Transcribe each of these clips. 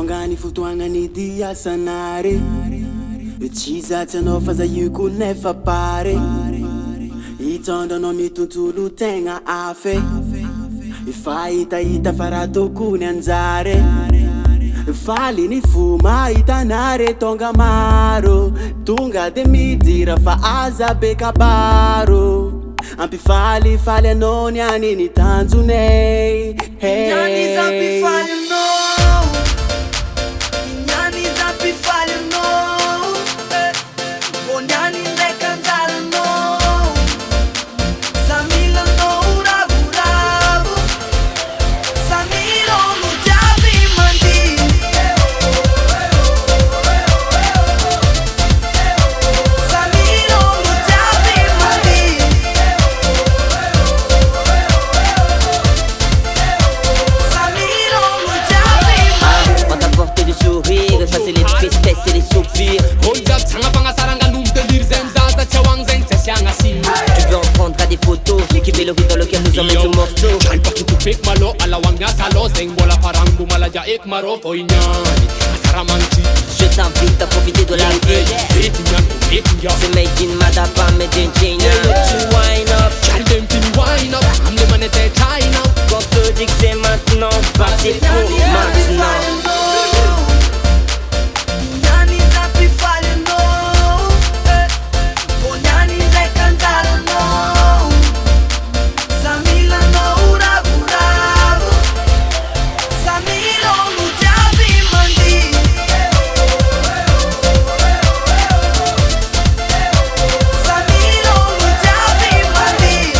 tonga ny fotoagna ny diasanare tsy zatsy anao fa za io ko nefa pare hitondranao mitontolo tegna afe fa hitahita fa raha tokony anjare faly ny fo mahitanare tonga maro tonga de midira fa aza be kabaro ampifaly faly anao niany ny tanjonay Niany zampifaly anao Niany zampifaly anao Bo niany ndraiky anjara anao Samila anao ravoravo Samila olo jiaby mandihy Samila olo jiaby mandihy Samila olo jiaby mandihy On t'a porté du sourire, effacer les tristesses et les soupirs. Tu veux en prendre à des photos, kiffer le rythme dans lequel nous emmène ce morceau. Je t'invite à profiter de la vie. C'est made in Madaba, made in China. Tu wind up, quand je te dis que c'est maintenant, bah c'est pour maintenant. Niany zampifaly anao Bo niany ndraiky anjara anao Samila anao ravoravo Samila olo jiaby mandihy Samila olo jiaby mandihy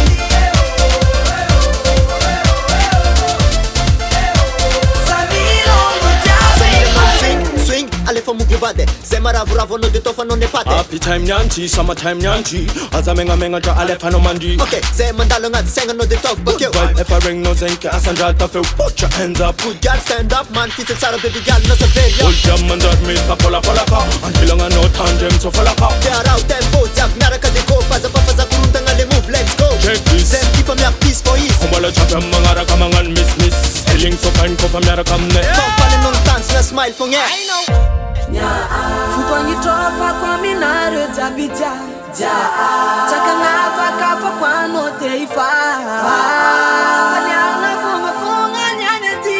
Samila olo jiaby mandihy Swing, alle fa muglubade Zema ravoravo no de tofa non ne pate Happy time nyanchi, summertime nyanchi Aza menga tra ale fano mandi Ok, ze mandalo ngati senga no de tof bakyo Vibe if I ring no zenke asanja ta feu Put your hands up Good girl stand up man, fitse tsara baby girl no severia Hold your man that me pa pola pa Until nga no tandem so fola pa They are out tempo, jak miaraka de go Paza pa faza kurunta nga le move, let's go Check this Zem kipa miak peace for ease Kumbala chapya mangara kamangan miss Feeling so fine ko famyara kamne Kompale non dance na smile for nge Fotoagny trofa kwa minareo jiaby Tsakanava kafa kwa no te ifa Faliana fomba fonga niany aty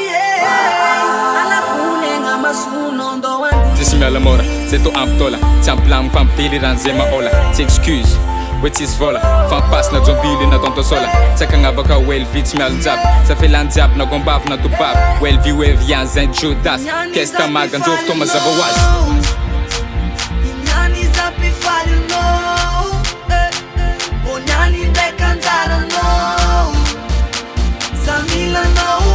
Alafone nga masono ndo andi Tsisy miala mora, zay tô ampy tsy ampilamy fampily raha zay mahola tsy excuse hoe tsisy vola fampasy na jombily na tontosola tsy akagnavaka well vy tsy mialo jiaby sa felany jiaby na gombavy na tobavy well vy oevian zay jodas kes tamaga anjovy tô mazava ho azy Niany zampifaly anao Bo niany ndraiky anjara anao Samila anao